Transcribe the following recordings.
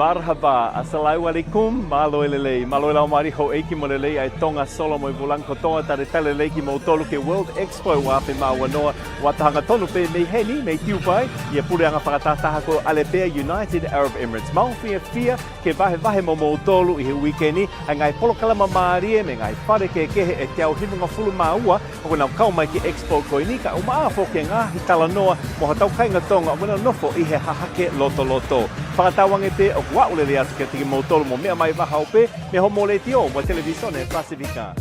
Marhaba, assalamu alaikum, malo elelei, malo ela mari ho eiki mo lelei ai tonga solo mo bulanko tonga tare tele leiki mo tolu ke World Expo wa pe mawanoa wa tahanga tonu pe me heni me Tupou ia pureanga whakatataha ko Alepea United Arab Emirates. Mau fia ke vahe mo tolu i he weekendi ai ngai polokalama maarie me ngai whare ke kehe e te au hinunga fulu maua o nau kau mai ki Expo ko inika o maa foke ngā hi talanoa mo hatau kainga tonga o mena nofo i he hahake loto. Whakatawange te o kua ulele atu ke tiki mo tolu mo mea mai waha o pe me ho mo le tio mo televisione Pasifika.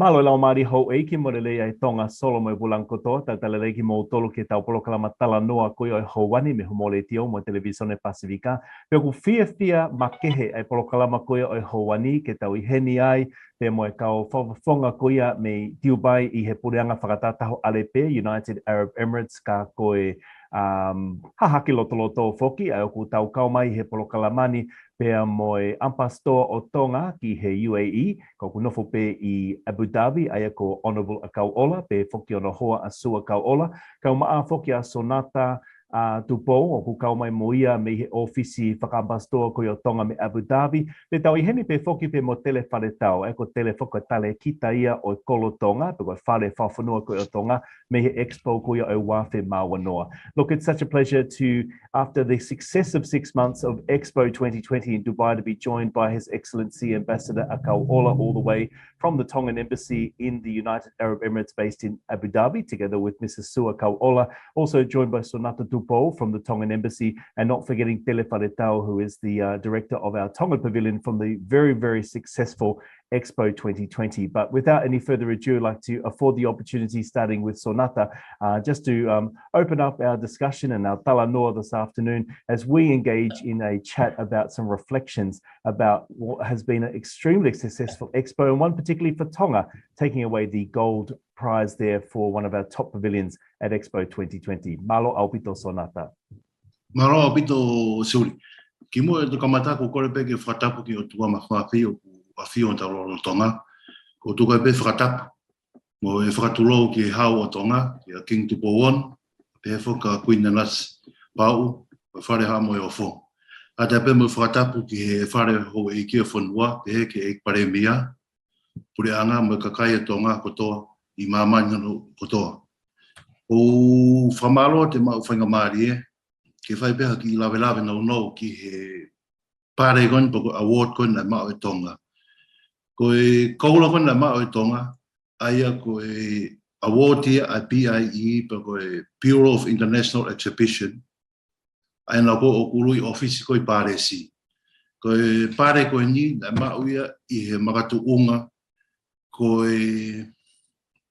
Malo lau mari hou eiki mo lelei ai tonga solo mo bulanko toa, tau tala leiki mo tolu ke tau polokalama tala noa koe oi houani me humole tio mo televisione Pasifika. Pea ku fia makehe ai polokalama koe oi houani ke tau i heni ai, pe mo e kau whonga koea me Tupou i he pureanga whakatataho Alepea United Arab Emirates ka koe hahaki loto foki, ai oku tau kau mai he polokalamani pea moe ampastoa o Tonga ki he UAE, ko kunofo pe i Abu Dhabi, ai ko Honourable Akau'ola, pe foki ono hoa a sua Akau'ola, kau maa foki a Sonata Tupou, o ku kau mai moia me he ofisi whakampastoa ko i o Tonga me Abu Dhabi, pe tau i heni pe foki pe mo Tele Faletau, ai ko Tele whakatale kita ia o Kolo Tonga, pe ko whare whawhanua ko i o Tonga, me he Expo ko i o Wafe Mawanoa. Look, it's such a pleasure to, after the successive 6 months of Expo 2020 in Dubai, to be joined by His Excellency Ambassador Akau'ola all the way from the Tongan Embassy in the United Arab Emirates based in Abu Dhabi, together with Mrs. Sua Akau'ola, also joined by Sonata Tupou from the Tongan Embassy, and not forgetting Tele Faletau, who is the director of our Tongan Pavilion from the very successful Expo 2020. But without any further ado, I'd like to afford the opportunity, starting with Sonata, just to open up our discussion and our talanoa this afternoon as we engage in a chat about some reflections about what has been an extremely successful Expo, and one particularly for Tonga, taking away the gold prize there for one of our top pavilions at Expo 2020. Malo aupito Sonata. Malo aupito Suri. Kimo e kamata ko kore pe ke whatapu ki o tua mawhawhi a whio o talo Tonga, ko tuka pe whakatapu, mo e whakatulo ki hau o Tonga, ki a King Tupou, pe he whaka Queen Nanas Pau, pe whare ha mo e o whong. A te pe mo whakatapu ki he whare ho e ki a whanua, pe he ki e pare mia, pure anga mo e kakai e Tonga kotoa, i mamani hano kotoa. O whamalo te mau whainga maari e, ke whai peha ki lawe nau ki he pare kon, poko award kon na mau e Tonga. Ko e kaula kon na mau e Tonga, aia ko e award here a PIE, ko e Bureau of International Exhibition, aia na ko o urui office ko i pare si. Ko e pare ko ni na mau ia i he makatu unga, ko e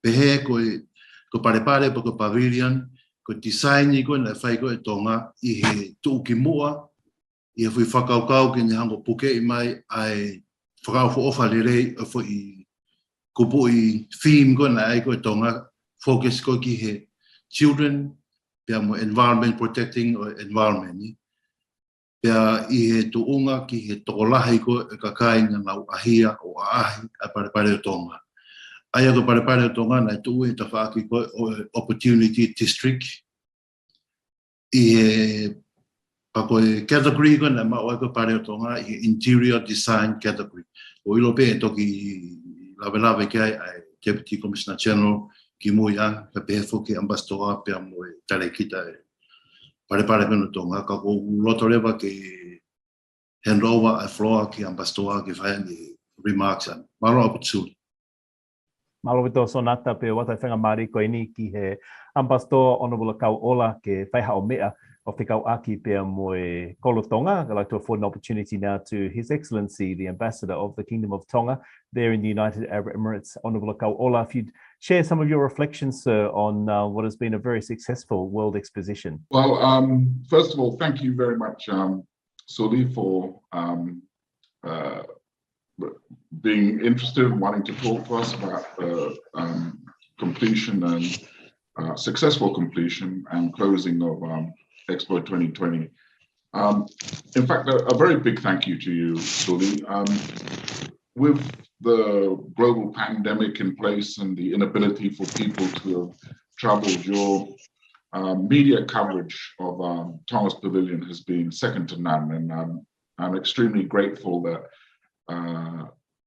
pehe ko pare ko pavilion, ko design ko na whai ko e Tonga, i he tuuki mua, i he whi whakaukau ki ni hango puke i mai ai whakau whaofa lerei fo i kupu i theme ko na ai ko e Tonga, focus ko ki he children, pia mo environment protecting or environment ni. Pia i he tuunga ki he tokolahi ko e kakai nga ngau ahia o ahi a pare o Tonga. Aia ko pare o Tonga na tu e ta whaaki ko opportunity district. I he pako e category ko na maua ko pare o Tonga i interior design category. O ilo pe e toki lawe ke ai Deputy Commissioner General ki mui a ka pefo ki ambastoa pe mo e tale kita e pare no Tonga ka ko loto rewa ke hand over a floor ki ambastoa ki whai ni remarks an. Maro aputsu. Malo to Sonata pe wata whenga mari koe ni ki he Ambassador Honourable Akau'ola ke whaiha o mea o te kauaki pia mo e Kolo Tonga. I'd like to afford an opportunity now to His Excellency, the Ambassador of the Kingdom of Tonga there in the United Arab Emirates, Honourable Akau'ola, if you'd share some of your reflections, sir, on what has been a very successful World Exposition. Well, first of all, thank you very much, Suli, for being interested and wanting to talk to us about completion and successful completion and closing of Expo 2020. In fact, a very big thank you to you, Suli. With the global pandemic in place and the inability for people to have traveled, your media coverage of Tongan's Pavilion has been second to none, and I'm extremely grateful that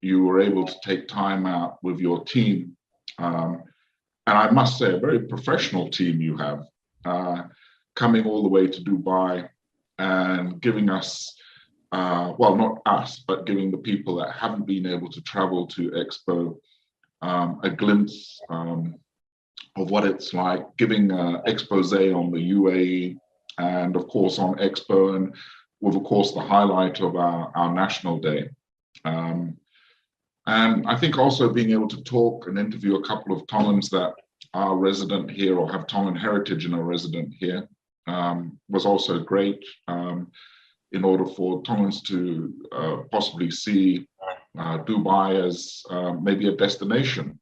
you were able to take time out with your team. And I must say, a very professional team you have, coming all the way to Dubai and giving us, well, not us, but giving the people that haven't been able to travel to Expo a glimpse of what it's like, giving an expose on the UAE and of course on Expo, and with of course the highlight of our National Day. And I think also being able to talk and interview a couple of Tongans that are resident here or have Tongan heritage and are resident here was also great, in order for Tongans to possibly see Dubai as maybe a destination,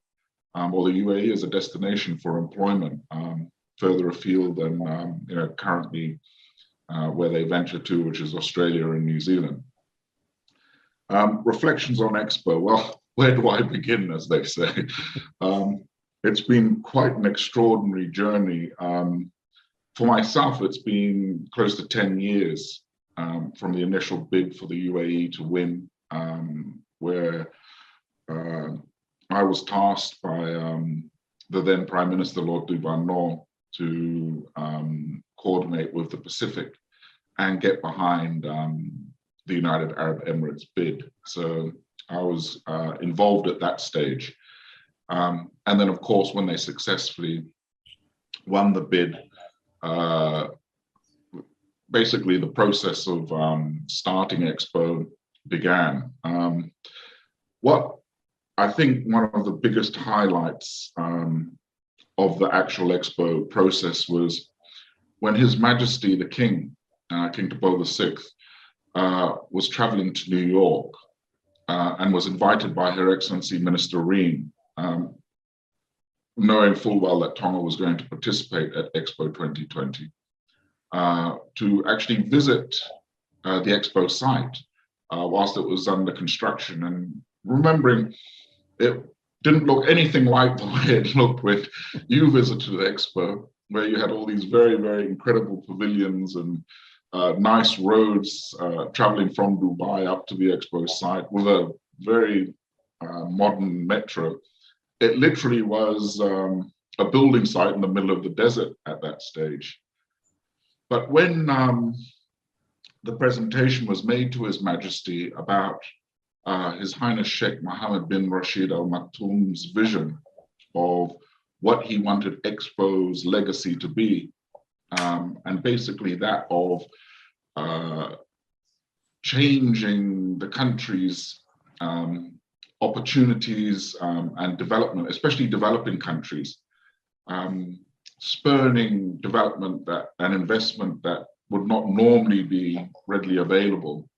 or the UAE as a destination for employment further afield than currently where they venture to, which is Australia and New Zealand. Reflections on Expo. Well, where do I begin, as they say? It's been quite an extraordinary journey. For myself, it's been close to 10 years from the initial bid for the UAE to win, where I was tasked by the then Prime Minister, Lord Duban to coordinate with the Pacific and get behind the United Arab Emirates bid. So I was involved at that stage. And then of course, when they successfully won the bid, basically the process of starting Expo began. What I think one of the biggest highlights of the actual Expo process was when His Majesty the King, King Tupou VI, was traveling to New York and was invited by Her Excellency Minister Reen, knowing full well that Tonga was going to participate at Expo 2020, to actually visit the Expo site whilst it was under construction, and remembering it didn't look anything like the way it looked when you visited the Expo, where you had all these very, very incredible pavilions and nice roads traveling from Dubai up to the Expo site with a very modern metro. It literally was a building site in the middle of the desert at that stage. But when the presentation was made to His Majesty about His Highness Sheikh Mohammed bin Rashid Al Maktoum's vision of what he wanted Expo's legacy to be, and basically that of changing the country's opportunities and development, especially developing countries, spurning development and investment that would not normally be readily available,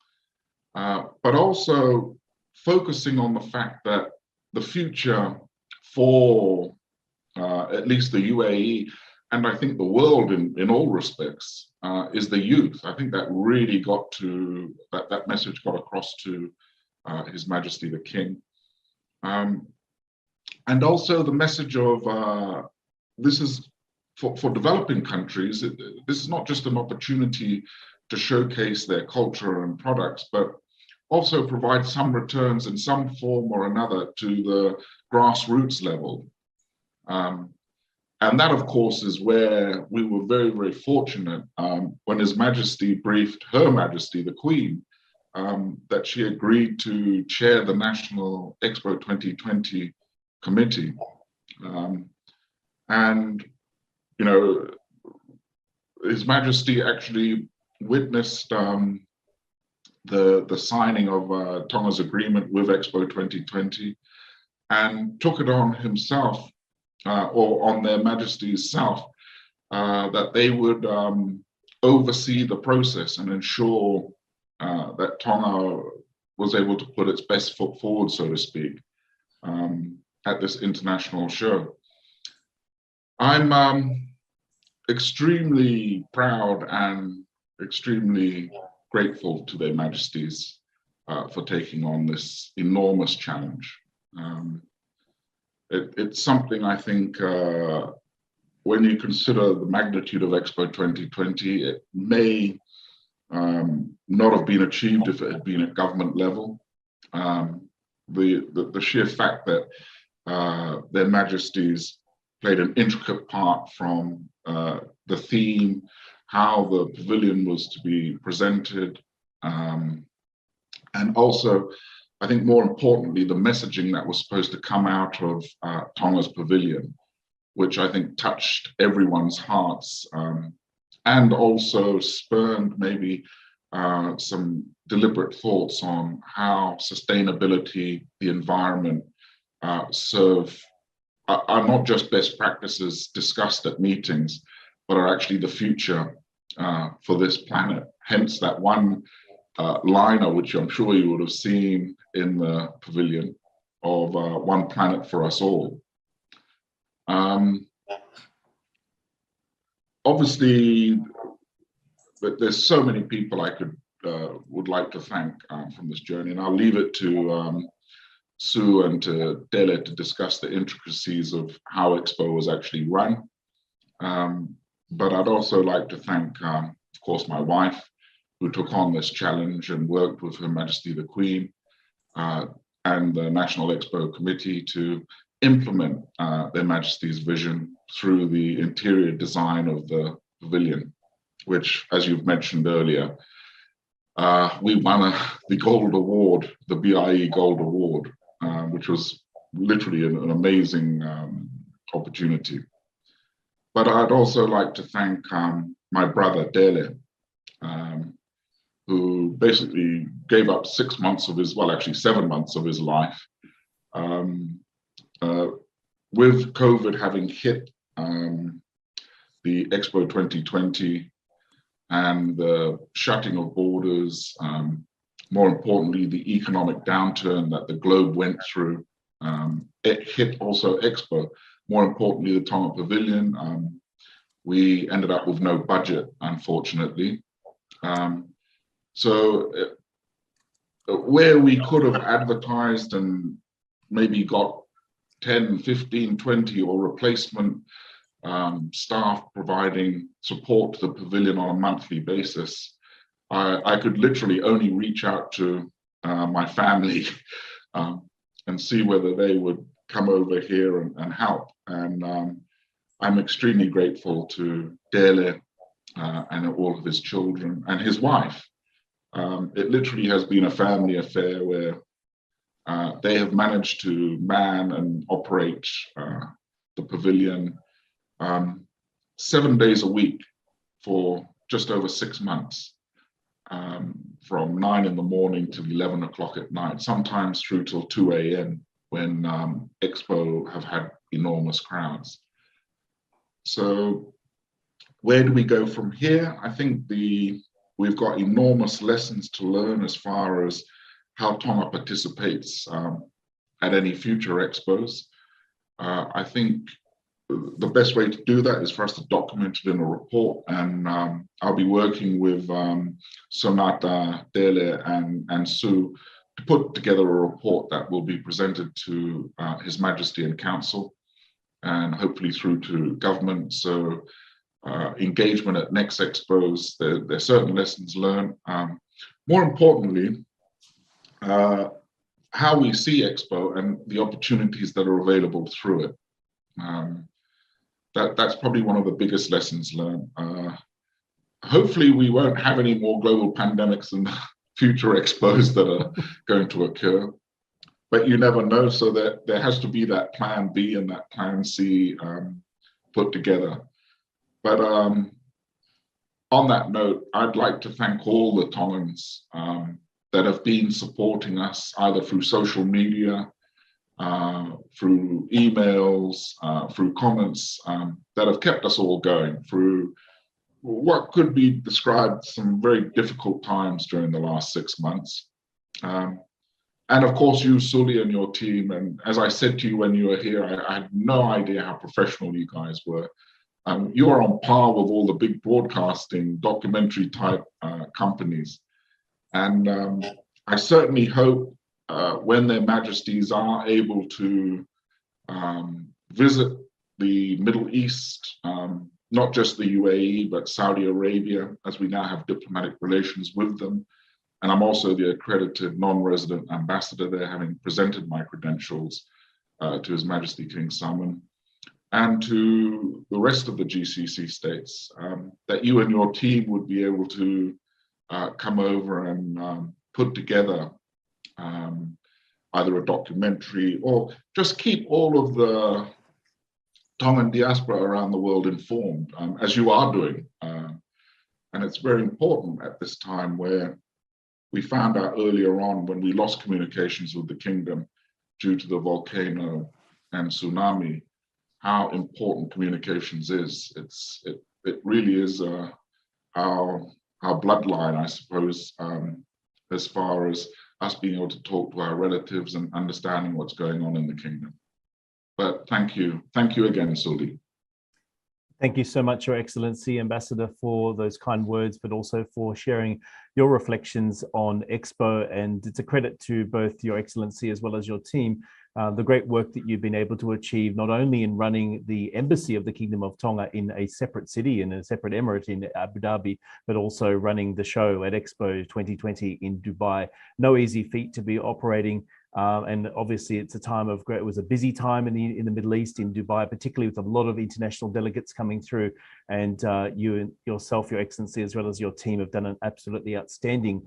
but also focusing on the fact that the future for at least the UAE, and I think the world in all respects, is the youth. I think that really got to, that message got across to His Majesty the King. And also the message of this is for developing countries, this is not just an opportunity to showcase their culture and products, but also provide some returns in some form or another to the grassroots level. And that, of course, is where we were very, very fortunate when His Majesty briefed Her Majesty, the Queen, that she agreed to chair the National Expo 2020 Committee. And, you know, His Majesty actually witnessed the signing of Tonga's agreement with Expo 2020 and took it on himself, or on Their Majesties' self, that they would oversee the process and ensure that Tonga was able to put its best foot forward, so to speak, at this international show. I'm extremely proud and extremely grateful to Their Majesties for taking on this enormous challenge. It's something I think, when you consider the magnitude of Expo 2020, it may not have been achieved if it had been at government level. The sheer fact that Their Majesties played an intricate part from the theme, how the pavilion was to be presented, and also, I think more importantly, the messaging that was supposed to come out of Tonga's pavilion, which I think touched everyone's hearts, and also spurned maybe some deliberate thoughts on how sustainability, the environment, serve are not just best practices discussed at meetings, but are actually the future for this planet. Hence that one liner, which I'm sure you would have seen in the pavilion, of one planet for us all. Obviously, there's so many people I would like to thank from this journey, and I'll leave it to Sue and to Tele to discuss the intricacies of how Expo was actually run. But I'd also like to thank, of course, my wife, who took on this challenge and worked with Her Majesty the Queen and the National Expo Committee to implement Their Majesty's vision through the interior design of the pavilion, which, as you've mentioned earlier, we won the Gold Award, the BIE Gold Award, which was literally an amazing opportunity. But I'd also like to thank my brother, Tele, who basically gave up 6 months of his, well, actually 7 months of his life. With COVID having hit the Expo 2020 and the shutting of borders, more importantly, the economic downturn that the globe went through, it hit also Expo. More importantly, the Tongan Pavilion. We ended up with no budget, unfortunately. So where we could have advertised and maybe got 10, 15, 20 or replacement staff providing support to the pavilion on a monthly basis, I could literally only reach out to my family and see whether they would come over here and help. And I'm extremely grateful to Tele and all of his children and his wife. It literally has been a family affair where they have managed to man and operate the pavilion 7 days a week for just over 6 months, from 9 in the morning to 11 o'clock at night, sometimes through till 2 a.m. when Expo have had enormous crowds. So where do we go from here? I think we've got enormous lessons to learn as far as how Tonga participates at any future expos. I think the best way to do that is for us to document it in a report, and I'll be working with Sonata, Tele, and Sue to put together a report that will be presented to His Majesty and Council, and hopefully through to government. So engagement at next expos, there are certain lessons learned. More importantly, how we see Expo and the opportunities that are available through it. That's probably one of the biggest lessons learned. Hopefully we won't have any more global pandemics in the future expos that are going to occur. but you never know. So that there has to be that plan B and that plan C put together. But on that note, I'd like to thank all the Tongans that have been supporting us either through social media, through emails, through comments that have kept us all going through what could be described some very difficult times during the last 6 months. And of course, you, Suli, and your team, and as I said to you when you were here, I had no idea how professional you guys were. You are on par with all the big broadcasting, documentary type companies. And I certainly hope when Their Majesties are able to visit the Middle East, not just the UAE, but Saudi Arabia, as we now have diplomatic relations with them. And I'm also the accredited non-resident ambassador there, having presented my credentials to His Majesty King Salman, and to the rest of the GCC states, that you and your team would be able to come over and put together either a documentary or just keep all of the Tongan diaspora around the world informed, as you are doing. And it's very important at this time where we found out earlier on when we lost communications with the kingdom due to the volcano and tsunami, how important communications is. It really is our bloodline, I suppose, as far as us being able to talk to our relatives and understanding what's going on in the kingdom. But thank you again, Suli. Thank you so much, Your Excellency, Ambassador, for those kind words, but also for sharing your reflections on Expo. And it's a credit to both Your Excellency as well as your team, the great work that you've been able to achieve, not only in running the embassy of the Kingdom of Tonga in a separate city, in a separate emirate in Abu Dhabi, but also running the show at Expo 2020 in Dubai. No easy feat to be operating. And obviously it's a time of great, it was a busy time in the Middle East, in Dubai, particularly with a lot of international delegates coming through. And you and yourself, Your Excellency, as well as your team have done an absolutely outstanding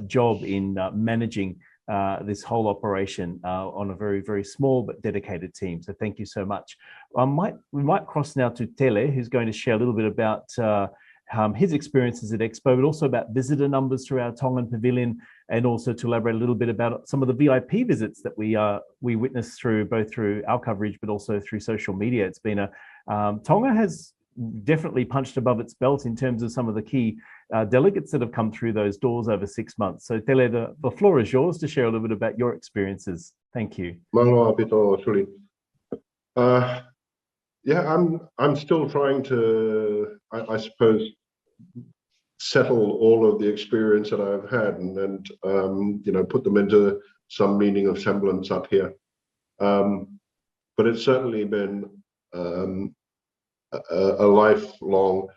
job in managing this whole operation on a very, very small but dedicated team. So thank you so much. We might cross now to Tele, who's going to share a little bit about his experiences at Expo, but also about visitor numbers through our Tongan Pavilion, and also to elaborate a little bit about some of the VIP visits that we witnessed through both through our coverage, but also through social media. It's been Tonga has definitely punched above its belt in terms of some of the key delegates that have come through those doors over 6 months. So Tele, the floor is yours to share a little bit about your experiences. Thank you. Maloa pito, Suli. Yeah, I'm still trying to, I suppose, settle all of the experience that I've had and you know, put them into some meaning of semblance up here. But it's certainly been a lifelong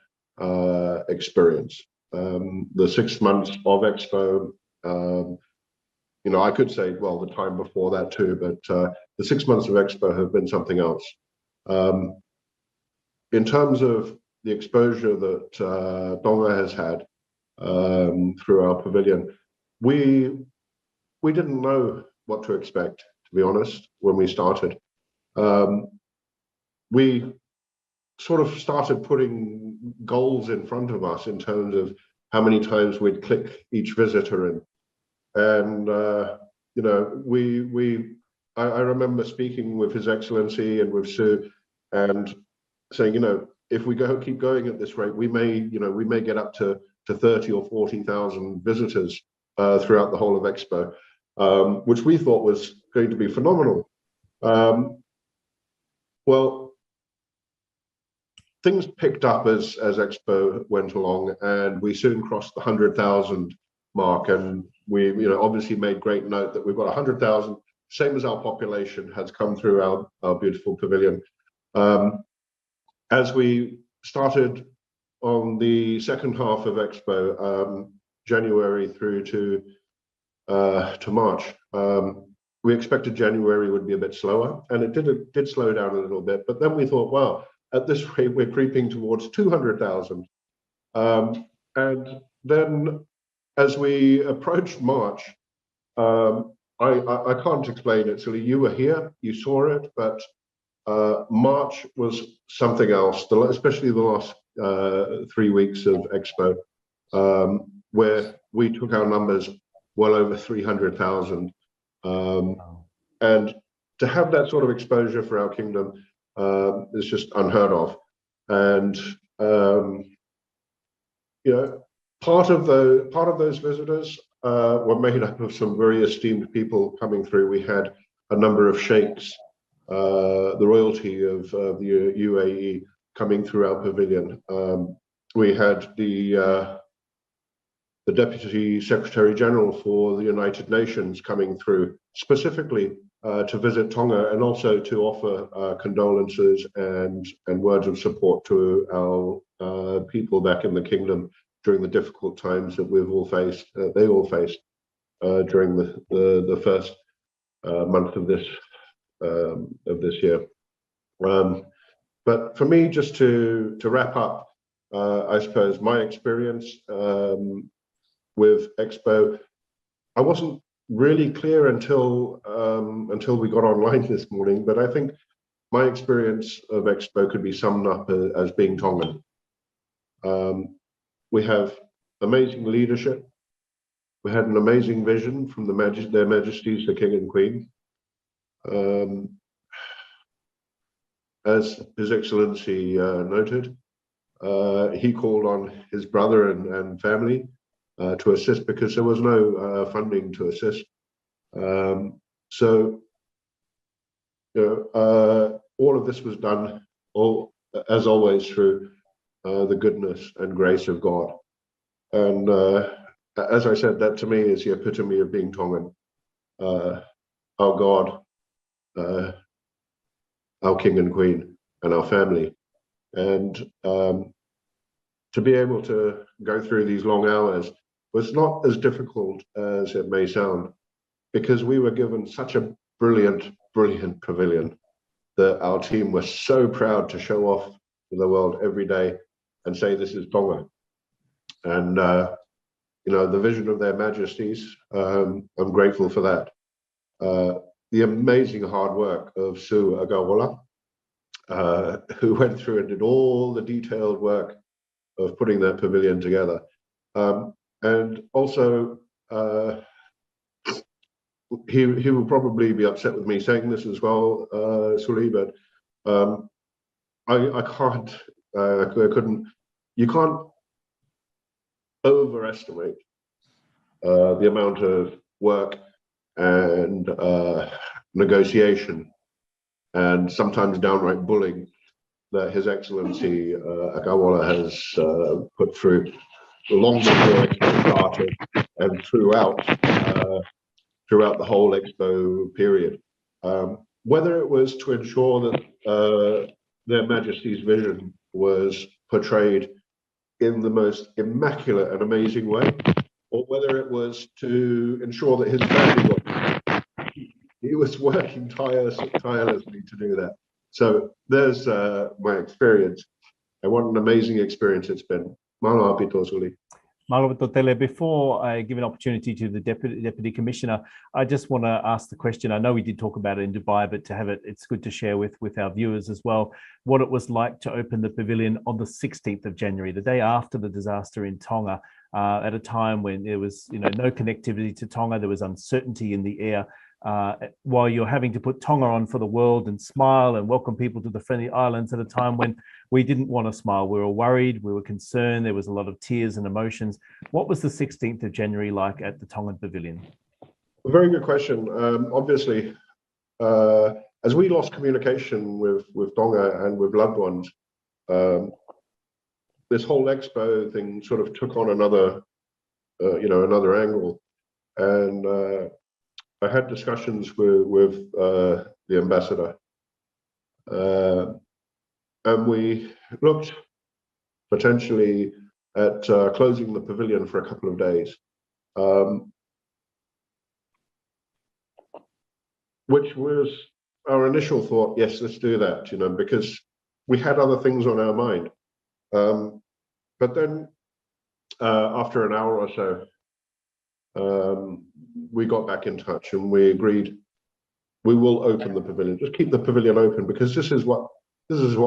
experience. The 6 months of Expo, you know, I could say, well, the time before that too, but the 6 months of Expo have been something else. In terms of the exposure that Tonga has had through our pavilion, we didn't know what to expect, to be honest, when we started. We sort of started putting goals in front of us in terms of how many times we'd click each visitor in. And, you know, I remember speaking with His Excellency and with Sue and saying, you know, if we keep going at this rate, we may get up to 30 or 40,000 visitors throughout the whole of Expo, which we thought was going to be phenomenal. Well, things picked up as Expo went along, and we soon crossed the 100,000 mark, and we, you know, obviously made great note that we've got 100,000, same as our population, has come through our beautiful pavilion. As we started on the second half of Expo, January through to March, we expected January would be a bit slower, and it did slow down a little bit. But then we thought, wow, at this rate, we're creeping towards 200,000. And then as we approached March, I can't explain it. So you were here, you saw it, but March was something else, especially the last 3 weeks of Expo, where we took our numbers well over 300,000. And to have that sort of exposure for our kingdom is just unheard of. And you know, part of those visitors were made up of some very esteemed people coming through. We had a number of sheikhs, the royalty of the UAE coming through our pavilion. We had the Deputy Secretary General for the United Nations coming through specifically to visit Tonga, and also to offer condolences and words of support to our people back in the kingdom during the difficult times that we've all faced, they all faced during the first month of this year. But for me, just to wrap up, I suppose my experience with Expo, I wasn't really clear until we got online this morning, but I think my experience of Expo could be summed up as being Tongan. We have amazing leadership. We had an amazing vision from Their Majesties, the King and Queen. As His Excellency noted, he called on his brother and family to assist because there was no funding to assist. So, you know, all of this was done, as always, through the goodness and grace of God. And as I said, that to me is the epitome of being Tongan. Our God, our King and Queen, and our family. And to be able to go through these long hours was not as difficult as it may sound, because we were given such a brilliant, brilliant pavilion that our team was so proud to show off to the world every day and say, this is Tonga. And, you know, the vision of Their Majesties, I'm grateful for that. The amazing hard work of Sue Akau'ola, who went through and did all the detailed work of putting that pavilion together. And also, he will probably be upset with me saying this as well, Suli, but I couldn't, you can't overestimate the amount of work and negotiation and sometimes downright bullying that His Excellency Akau'ola has put through long before Expo started and throughout the whole Expo period. Whether it was to ensure that Their Majesty's vision was portrayed in the most immaculate and amazing way, or whether it was to ensure that his family got, he was working tirelessly to do that. So there's my experience, and what an amazing experience it's been. Malo apito, Suli. Malo Tele, before I give an opportunity to the Deputy Commissioner, I just want to ask the question. I know we did talk about it in Dubai, but to have it, it's good to share with our viewers as well, what it was like to open the pavilion on the 16th of January, the day after the disaster in Tonga, at a time when there was, you know, no connectivity to Tonga, there was uncertainty in the air. While you're having to put Tonga on for the world and smile and welcome people to the friendly islands at a time when we didn't want to smile. We were worried, we were concerned, there was a lot of tears and emotions. What was the 16th of January like at the Tongan Pavilion? A very good question. Obviously, as we lost communication with Tonga and with loved ones, this whole Expo thing sort of took on another, another angle. And I had discussions with the ambassador, and we looked potentially at closing the pavilion for a couple of days, which was our initial thought. Yes, let's do that, because we had other things on our mind. But then after an hour or so, we got back in touch and we agreed we will open the pavilion. Just keep the pavilion open, because this is what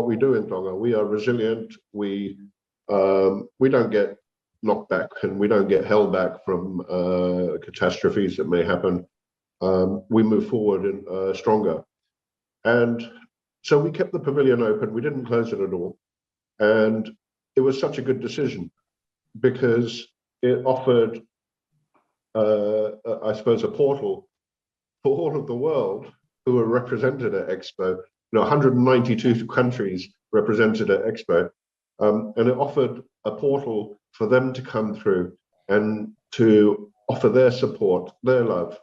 we do in Tonga. We are resilient. We don't get knocked back, and we don't get held back from catastrophes that may happen. We move forward and stronger. And so we kept the pavilion open. We didn't close it at all. And it was such a good decision because it offered, I suppose, a portal for all of the world who were represented at Expo. 192 countries represented at Expo. And it offered a portal for them to come through and to offer their support, their love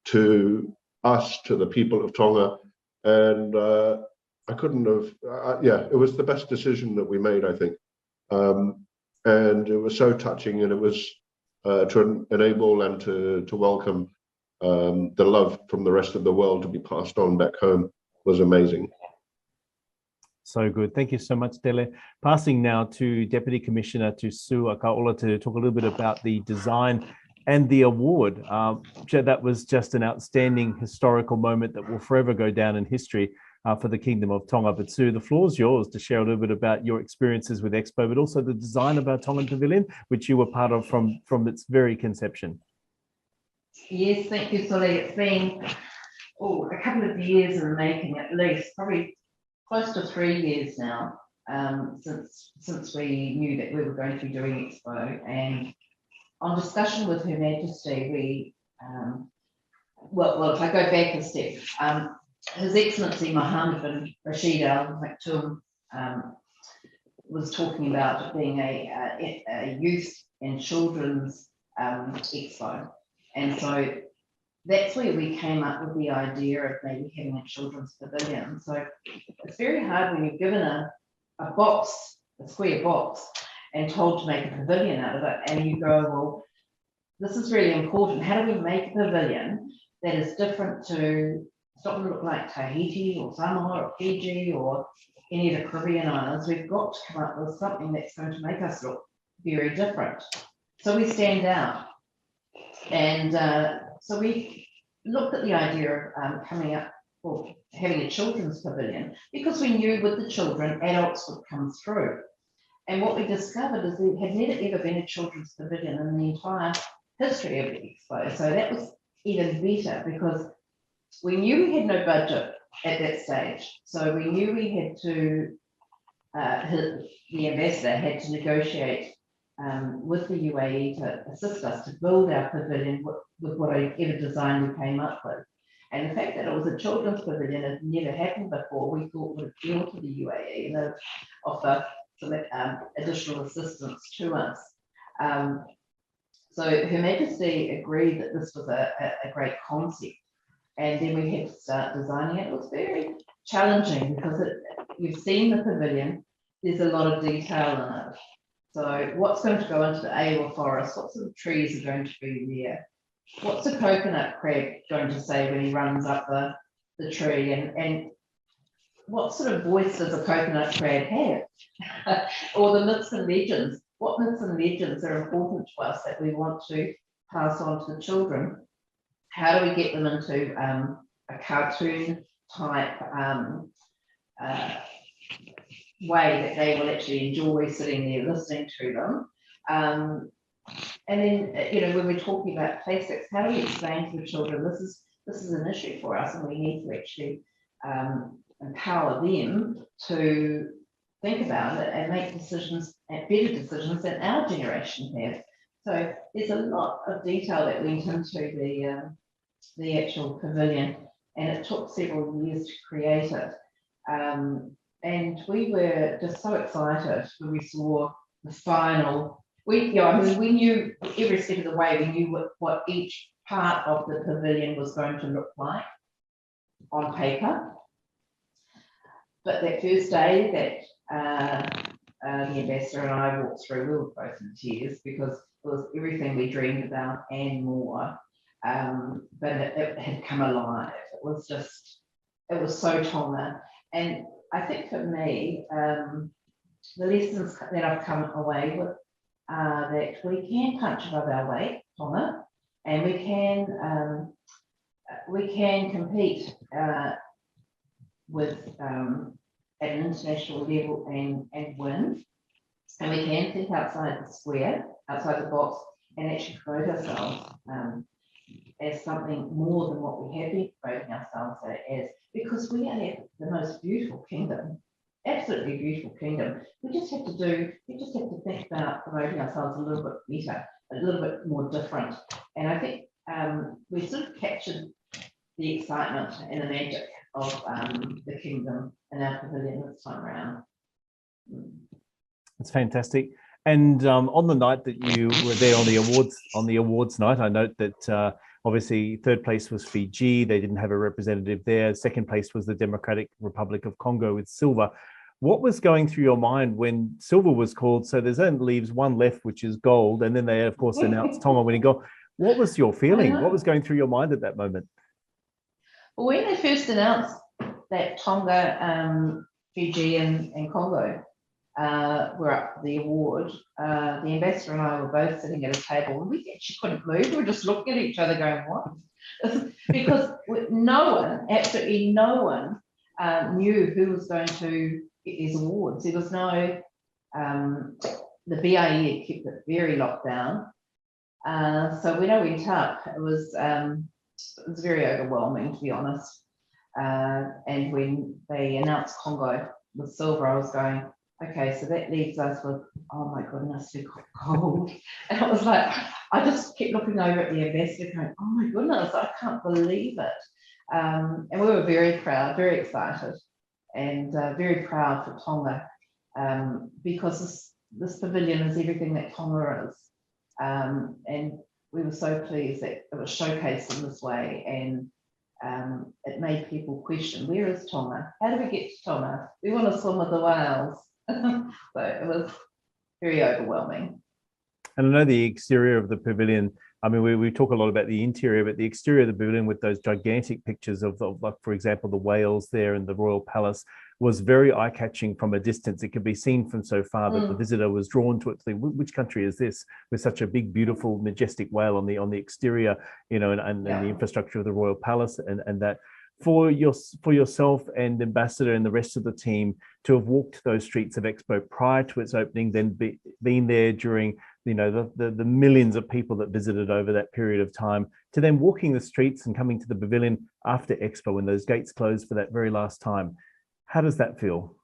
to us, to the people of Tonga. And I couldn't have, it was the best decision that we made, I think. And it was so touching, and it was to enable and to welcome the love from the rest of the world to be passed on back home was amazing. So good. Thank you so much, Tele. Passing now to Deputy Commissioner to Sue Akau'ola to talk a little bit about the design and the award. That was just an outstanding historical moment that will forever go down in history for the Kingdom of Tonga. But Sue, the floor is yours to share a little bit about your experiences with Expo, but also the design of our Tongan Pavilion, which you were part of from its very conception. Yes, thank you, Tele. It's been a couple of years in the making, at least, probably close to 3 years now, since we knew that we were going to be doing Expo. And on discussion with Her Majesty, we, if I go back a step, His Excellency Mohammed bin Rashid Al Maktoum was talking about it being a youth and children's expo. And so that's where we came up with the idea of maybe having a children's pavilion. So it's very hard when you're given a box, a square box, and told to make a pavilion out of it, and you go, well, this is really important. How do we make a pavilion that is different to, it's not going to look like Tahiti or Samoa or Fiji or any of the Caribbean islands. We've got to come up with something that's going to make us look very different, so we stand out. And so we looked at the idea of coming up or having a children's pavilion, because we knew with the children, adults would come through. And what we discovered is there had never ever been a children's pavilion in the entire history of the Expo. So that was even better, because we knew we had no budget at that stage. So we knew we had to, the ambassador had to negotiate with the UAE to assist us to build our pavilion with whatever design we came up with. And the fact that it was a children's pavilion had never happened before, we thought would appeal to the UAE and they'd offer some additional assistance to us. So Her Majesty agreed that this was a great concept. And then we had to start designing it. It was very challenging because you've seen the pavilion, there's a lot of detail in it. So what's going to go into the Awa forest? What sort of trees are going to be there? What's a coconut crab going to say when he runs up the tree? And what sort of voice does a coconut crab have? Or the myths and legends. What myths and legends are important to us that we want to pass on to the children? How do we get them into a cartoon type way that they will actually enjoy sitting there listening to them? And then, when we're talking about plastics, how do we explain to the children this is an issue for us, and we need to actually empower them to think about it and make decisions, better decisions than our generation have. So there's a lot of detail that went into the actual pavilion, and it took several years to create it. And we were just so excited when we saw the final. We knew every step of the way. We knew what each part of the pavilion was going to look like on paper. But that first day that the ambassador and I walked through, we were both in tears, because it was everything we dreamed about and more. But it had come alive. It was so Tonga. And I think for me, the lessons that I've come away with are that we can punch above our weight. Tonga, and we can compete with at an international level and win, and we can think outside the square, outside the box, and actually promote ourselves as something more than what we have been promoting ourselves as, because we are the most beautiful kingdom, absolutely beautiful kingdom. We just have to think about promoting ourselves a little bit better, a little bit more different. And I think we sort of captured the excitement and the magic of the kingdom in our pavilion this time around. It's fantastic. And on the night that you were there on the awards night, I note that obviously third place was Fiji. They didn't have a representative there. Second place was the Democratic Republic of Congo with silver. What was going through your mind when silver was called? So there's only leaves one left, which is gold. And then they, of course, announced Tonga winning gold. What was your feeling? What was going through your mind at that moment? Well, when they first announced that Tonga, Fiji and Congo were up for the award, the ambassador and I were both sitting at a table and we actually couldn't move. We were just looking at each other going, what? Because no one, absolutely no one, knew who was going to get these awards. There was no, the BIE had kept it very locked down. So when I went up, it was very overwhelming, to be honest. And when they announced Congo with silver, I was going, okay, so that leaves us with, oh my goodness, we've got gold. And it was like, I just kept looking over at the ambassador going, oh my goodness, I can't believe it. And we were very proud, very excited, and very proud for Tonga, because this pavilion is everything that Tonga is. And we were so pleased that it was showcased in this way, and it made people question, where is Tonga? How do we get to Tonga? We want to swim with the whales. So it was very overwhelming. And I know the exterior of the pavilion, I mean, we talk a lot about the interior, but the exterior of the pavilion with those gigantic pictures of like, for example, the whales there in the Royal Palace was very eye-catching from a distance. It could be seen from so far that the visitor was drawn to it, to think, which country is this, with such a big, beautiful, majestic whale on the exterior, you know, and the infrastructure of the Royal Palace, and that. For yourself and Ambassador and the rest of the team to have walked those streets of Expo prior to its opening, then been there during, you know, the millions of people that visited over that period of time, to then walking the streets and coming to the pavilion after Expo when those gates closed for that very last time. How does that feel?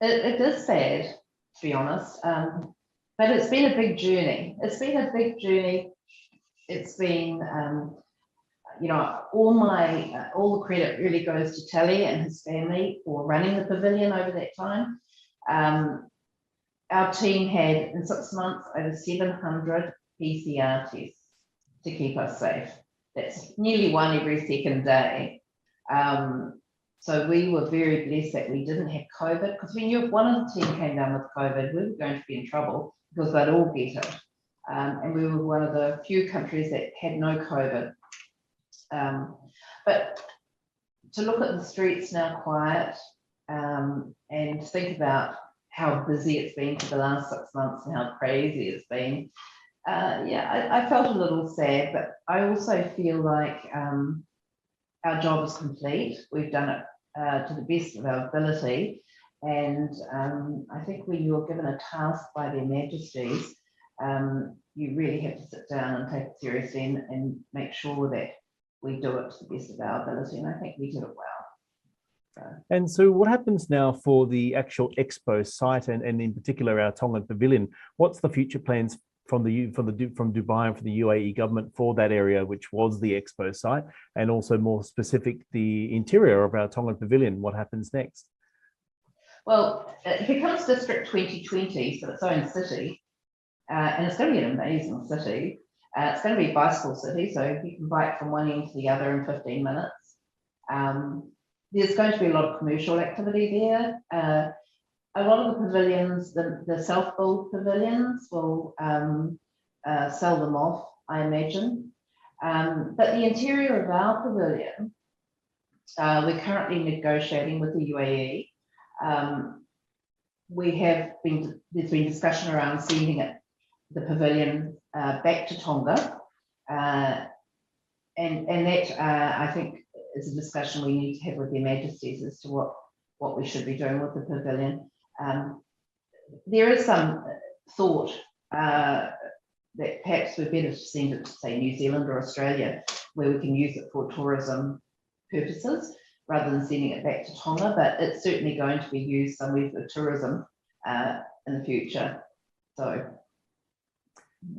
It is sad, to be honest, but it's been a big journey. It's been a big journey. It's been, you know, all the credit really goes to Tele and his family for running the pavilion over that time. Our team had, in 6 months, over 700 PCR tests to keep us safe. That's nearly one every second day. So we were very blessed that we didn't have COVID, because we knew if one of the team came down with COVID, we were going to be in trouble because they'd all get it. And we were one of the few countries that had no COVID. But to look at the streets now quiet, and think about how busy it's been for the last 6 months and how crazy it's been, I felt a little sad, but I also feel like our job is complete. We've done it to the best of our ability, and I think when you're given a task by Their Majesties, you really have to sit down and take it seriously and make sure that we do it to the best of our ability, and I think we did it well. And so what happens now for the actual Expo site and in particular our Tongan Pavilion? What's the future plans from Dubai and from the UAE government for that area, which was the Expo site, and also more specific, the interior of our Tongan Pavilion? What happens next? Well, it becomes District 2020, so its own city, and it's going to be an amazing city. It's going to be a bicycle city, so you can bike from one end to the other in 15 minutes. There's going to be a lot of commercial activity there. A lot of the pavilions, the self-build pavilions, will sell them off, I imagine. But the interior of our pavilion, we're currently negotiating with the UAE. There's been discussion around seating it, the pavilion back to Tonga. And that, I think, is a discussion we need to have with Their Majesties as to what we should be doing with the pavilion. There is some thought that perhaps we're better to send it to, say, New Zealand or Australia, where we can use it for tourism purposes, rather than sending it back to Tonga, but it's certainly going to be used somewhere for tourism in the future. So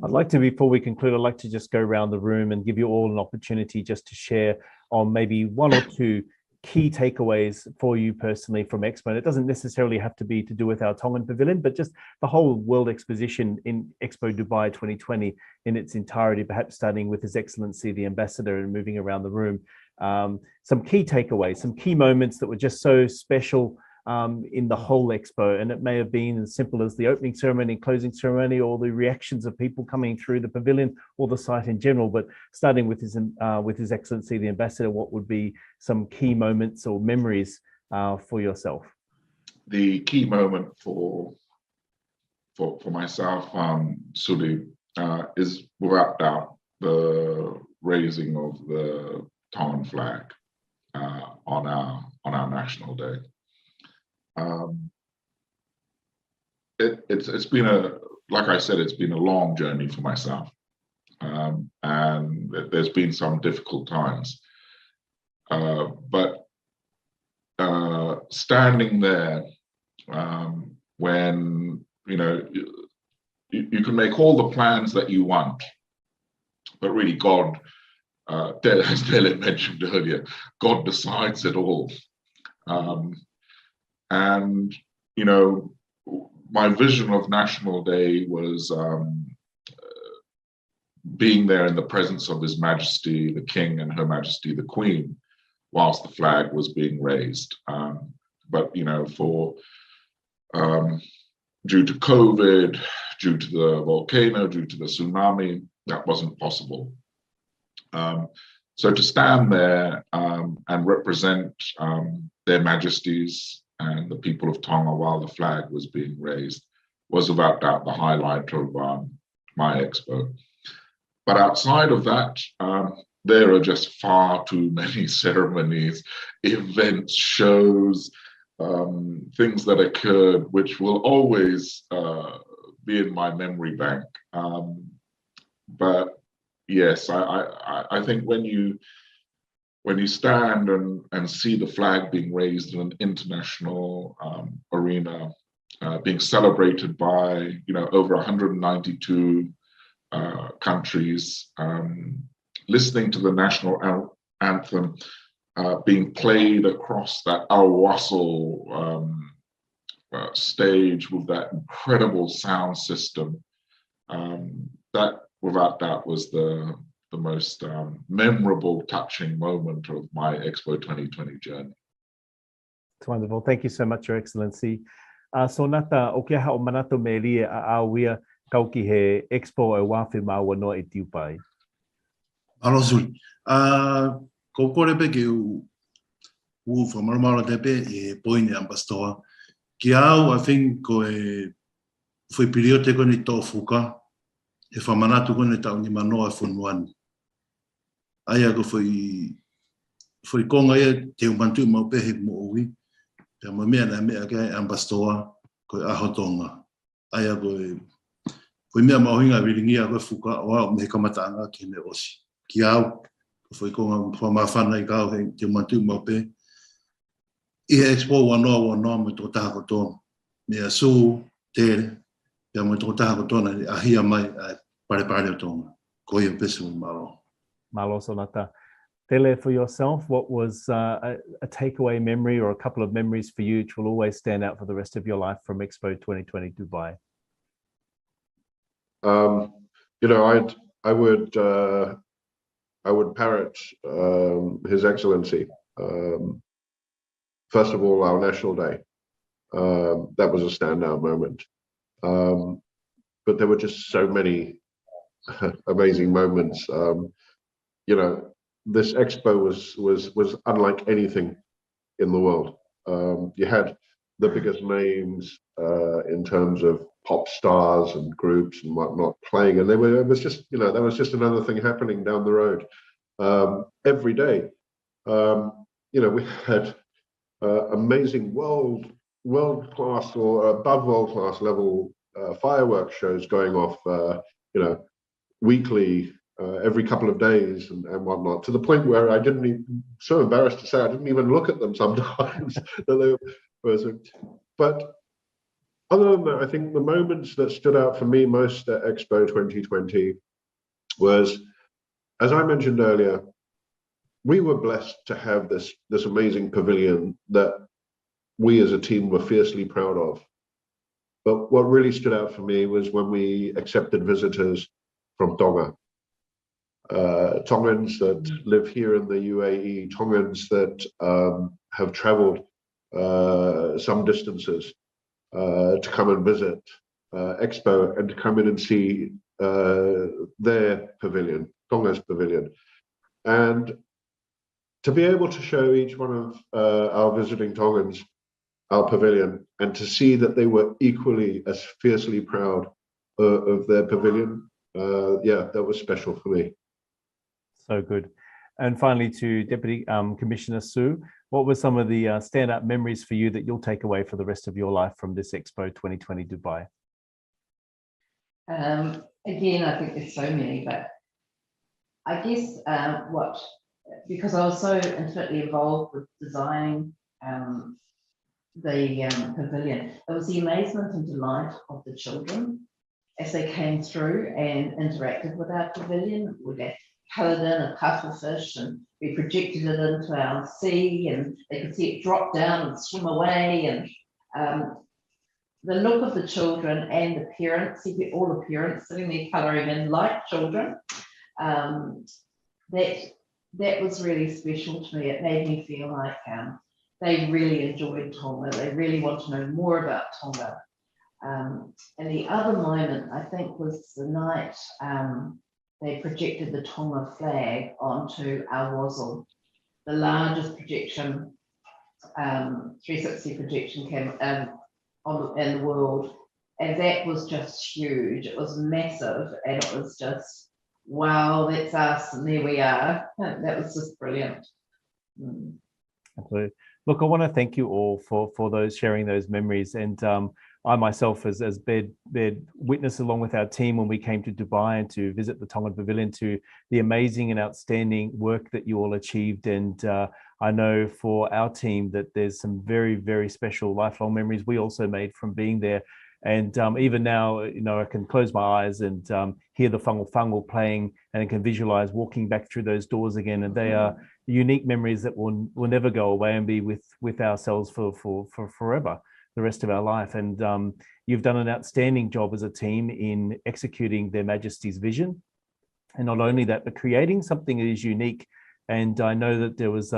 I'd like to, before we conclude, I'd like to just go around the room and give you all an opportunity just to share on maybe one or two key takeaways for you personally from Expo. And it doesn't necessarily have to be to do with our Tongan Pavilion, but just the whole World Exposition in Expo Dubai 2020 in its entirety, perhaps starting with His Excellency, the Ambassador, and moving around the room. Some key takeaways, some key moments that were just so special in the whole Expo, and it may have been as simple as the opening ceremony, closing ceremony, or the reactions of people coming through the pavilion or the site in general. But starting with His Excellency, the Ambassador, what would be some key moments or memories for yourself? The key moment for myself, Suli, is without doubt the raising of the Tongan flag on our National Day. It's been like I said, it's been a long journey for myself, and there's been some difficult times, but standing there when you can make all the plans that you want, but really God, as Tele mentioned earlier, God decides it all. And, my vision of National Day was being there in the presence of His Majesty, the King, and Her Majesty, the Queen, whilst the flag was being raised. But, due to COVID, due to the volcano, due to the tsunami, that wasn't possible. So to stand there and represent Their Majesties and the people of Tonga while the flag was being raised was without doubt the highlight of my Expo. But outside of that, there are just far too many ceremonies, events, shows, things that occurred which will always be in my memory bank. But yes, I think when you stand and see the flag being raised in an international arena, being celebrated by over 192 countries, listening to the national anthem being played across that Akau'ola stage with that incredible sound system, that without doubt was the most memorable, touching moment of my Expo 2020 journey. It's wonderful. Thank you so much, Your Excellency. Sonata, o kia hao manato me lia a awia kauki he Expo e wafi maua no e Tupou. Alo Suli. Ko kore pe ke u whamarumara te pe e poine ambassador. Ki au, I think, ko e foi periote ko ni tō fuka, e whamanatu ko ni tau ni manoa whunuani. Aia ko foi konga ia te umantu mau pehe mo ui, te mamea na mea ke ambassador ko aho Tonga. Aia ko foi mea mauhinga viringia ko fuka o me kamatanga ki ne osi. Ki au, foi konga whamawhana I kau he te umantu mau pehe. I Expo wanoa mo tō taha kotona. Mea su, Tele, pia mo tō taha kotona ni ahia mai pare o Tonga. Ko ia pesu malo. Malo, Sonata. Tele, for yourself, what was a takeaway memory or a couple of memories for you which will always stand out for the rest of your life from Expo 2020 Dubai? I would parrot His Excellency. First of all, our National Day. That was a standout moment. But there were just so many amazing moments. This Expo was unlike anything in the world. You had the biggest names in terms of pop stars and groups and whatnot playing, and it was just, you know, that was just another thing happening down the road every day. You know, we had amazing world-class or above world-class level fireworks shows going off, you know, weekly, every couple of days and whatnot, to the point where I didn't even, so embarrassed to say, I didn't even look at them sometimes. But other than that, I think the moments that stood out for me most at Expo 2020 was, as I mentioned earlier, we were blessed to have this amazing pavilion that we as a team were fiercely proud of. But what really stood out for me was when we accepted visitors from Tonga. Tongans that live here in the UAE, Tongans that have traveled some distances to come and visit Expo and to come in and see their pavilion, Tonga's pavilion. And to be able to show each one of our visiting Tongans our pavilion and to see that they were equally as fiercely proud of their pavilion, yeah, that was special for me. So good. And finally, to Deputy Commissioner Sue, what were some of the standout memories for you that you'll take away for the rest of your life from this Expo 2020 Dubai? Again, I think there's so many, but I guess because I was so intimately involved with designing the pavilion, it was the amazement and delight of the children as they came through and interacted with our pavilion. We got coloured in a pufferfish and we projected it into our sea, and they could see it drop down and swim away. And the look of the children and the parents, all the parents sitting there colouring in like children, that was really special to me. It made me feel like they really enjoyed Tonga. They really want to know more about Tonga. And the other moment, I think, was the night they projected the Tonga flag onto our Wazzle, the largest projection, 360 projection cam in the world. And that was just huge. It was massive, and it was just, wow, that's us, and there we are. That was just brilliant. Absolutely. Look, I want to thank you all for those sharing those memories. And I myself, as bed witness along with our team when we came to Dubai and to visit the Tongan Pavilion, to the amazing and outstanding work that you all achieved. And I know for our team that there's some very, very special lifelong memories we also made from being there. And even now, you know, I can close my eyes and hear the whango playing, and I can visualize walking back through those doors again. And they are unique memories that will never go away and be with ourselves for forever, the rest of our life. And you've done an outstanding job as a team in executing Their Majesties' vision. And not only that, but creating something that is unique. And I know that there was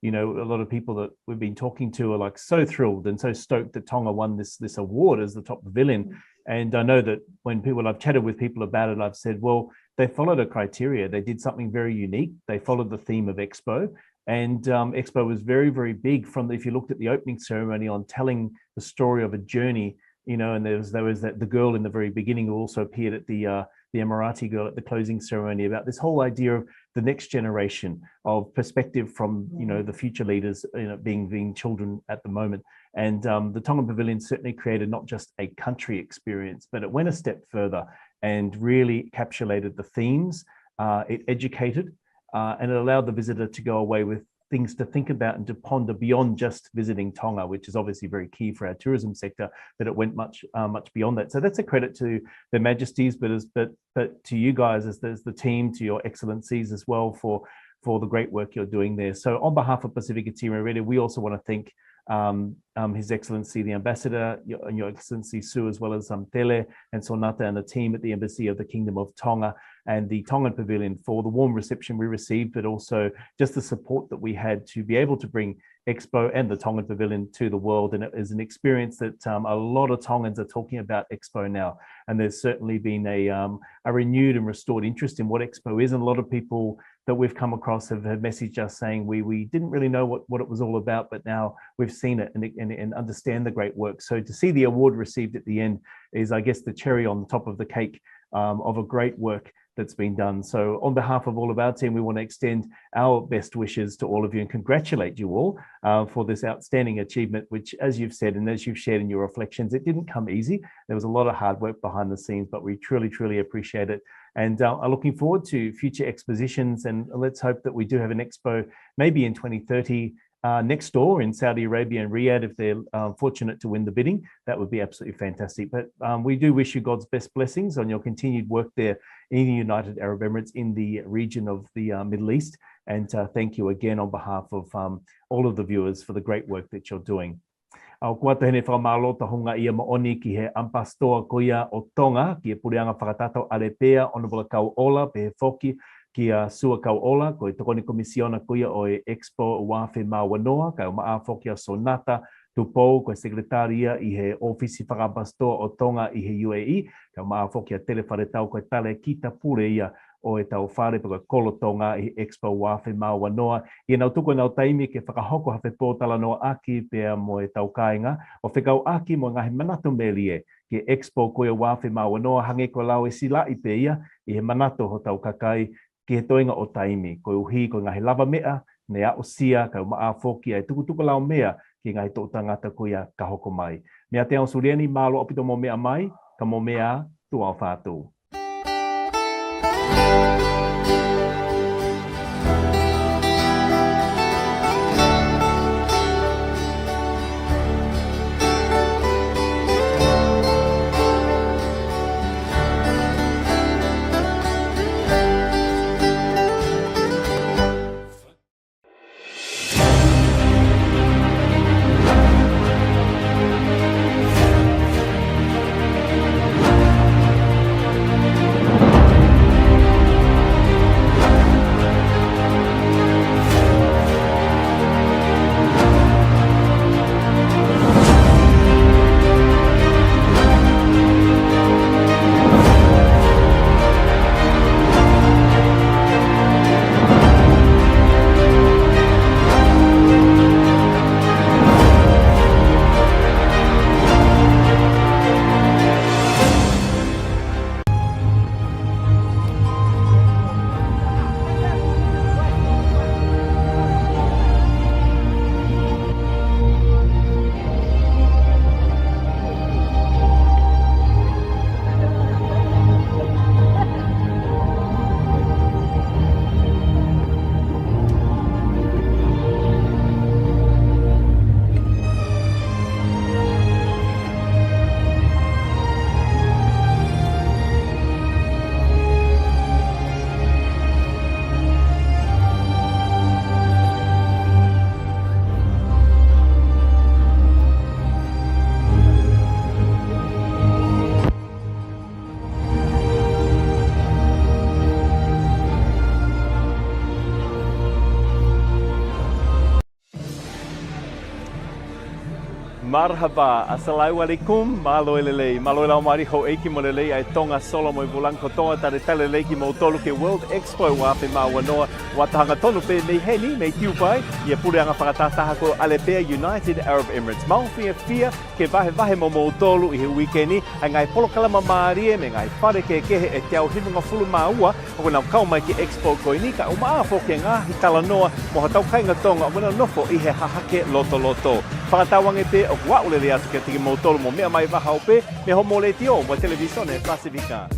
you know, a lot of people that we've been talking to are like so thrilled and so stoked that Tonga won this award as the top pavilion. And I know that when I've chatted with people about it, I've said, well, they followed a criteria. They did something very unique. They followed the theme of Expo. And Expo was very, very big if you looked at the opening ceremony on telling the story of a journey, you know, and there was the girl in the very beginning who also appeared at the Emirati girl at the closing ceremony, about this whole idea of the next generation of perspective from, you know, the future leaders, you know, being children at the moment. And the Tongan Pavilion certainly created not just a country experience, but it went a step further and really encapsulated the themes. It educated and it allowed the visitor to go away with things to think about and to ponder beyond just visiting Tonga, which is obviously very key for our tourism sector, that it went much beyond that. So that's a credit to Their Majesties, but to you guys as the team, to your excellencies as well for the great work you're doing there. So on behalf of Pasifika Te Rere, we also want to thank His Excellency the Ambassador, your Excellency Sue, as well as Tele and Sonata and the team at the Embassy of the Kingdom of Tonga and the Tongan Pavilion for the warm reception we received, but also just the support that we had to be able to bring Expo and the Tongan Pavilion to the world. And it is an experience that a lot of Tongans are talking about Expo now. And there's certainly been a renewed and restored interest in what Expo is. And a lot of people that we've come across have messaged us saying we didn't really know what it was all about, but now we've seen it and understand the great work. So to see the award received at the end is, I guess, the cherry on the top of the cake of a great work that's been done. So on behalf of all of our team, we want to extend our best wishes to all of you and congratulate you all for this outstanding achievement, which, as you've said, and as you've shared in your reflections, it didn't come easy. There was a lot of hard work behind the scenes, but we truly, truly appreciate it. And are looking forward to future expositions. And let's hope that we do have an expo maybe in 2030 next door in Saudi Arabia and Riyadh, if they're fortunate to win the bidding. That would be absolutely fantastic. But we do wish you God's best blessings on your continued work there in the United Arab Emirates, in the region of the Middle East. And thank you again on behalf of all of the viewers for the great work that you're doing. Au kua te hene whakamalo ta hunga ia maoni ki he ampastoa koia o Tonga, ki e pureanga whakatato alepea, Honourable Akau'ola, pe he whoki ki a sua Akau'ola, ko e tokoni komisiona koia o e Expo Wafe Mawanoa, ka o maa whoki a Sonata, Tupou, ko e sekretaria i he ofisi whakapastoa o Tonga i he UAE, ka o maa whoki a Tele Faletau, ko e tale kita pure ia o e tau whare pa kolo Tonga i Expo Wafe Mawanoa. I nau tuko nau taimi ke whakahoko hawhe pōtala noa aki pea mo e tau kāinga. O whekau aki mo ngahi manato melie ke Expo koe Wafe Mawanoa hange ko lau e sila i pea i he manato ho tau kakai ki he toinga o taimi. Ko uhi ko ngahi lava mea, ne a o sia, ka maa whoki ai tukutuko lau mea ki ngahi tō tangata koia ka hoko mai. Mea te au suriani mālo opito mo mea mai, ka mo mea tu au whātou. Marhaba, assalamu alaikum, malo elelei, malo elau mari ho eiki mo lelei ai Tonga solo mo i Vulanko Tonga tare tele leiki mo tolu ke World Expo Wafe Mawanoa watahanga tonu pe nei heni, nei tiupai, ia pureanga whakatataha ko Alepea United Arab Emirates. Mawhia fia ke vahe mo tolu i he weekeni, ai ngai polokalama maarie me ngai whare ke kehe e te au hinunga fulu maua, o nau kau mai ki Expo koinika, o maa whoke ngā hi talanoa mo hatau kainga Tonga, o wana nofo i he hahake loto. Whakatawange pe o kua ulele atu ke tiki mo tolu mo mea mai waha o pe, me ho mo le tio mo televisione Pasifika.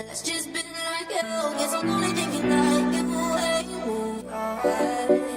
Let's just be like hell, guess I'm only thinking like you.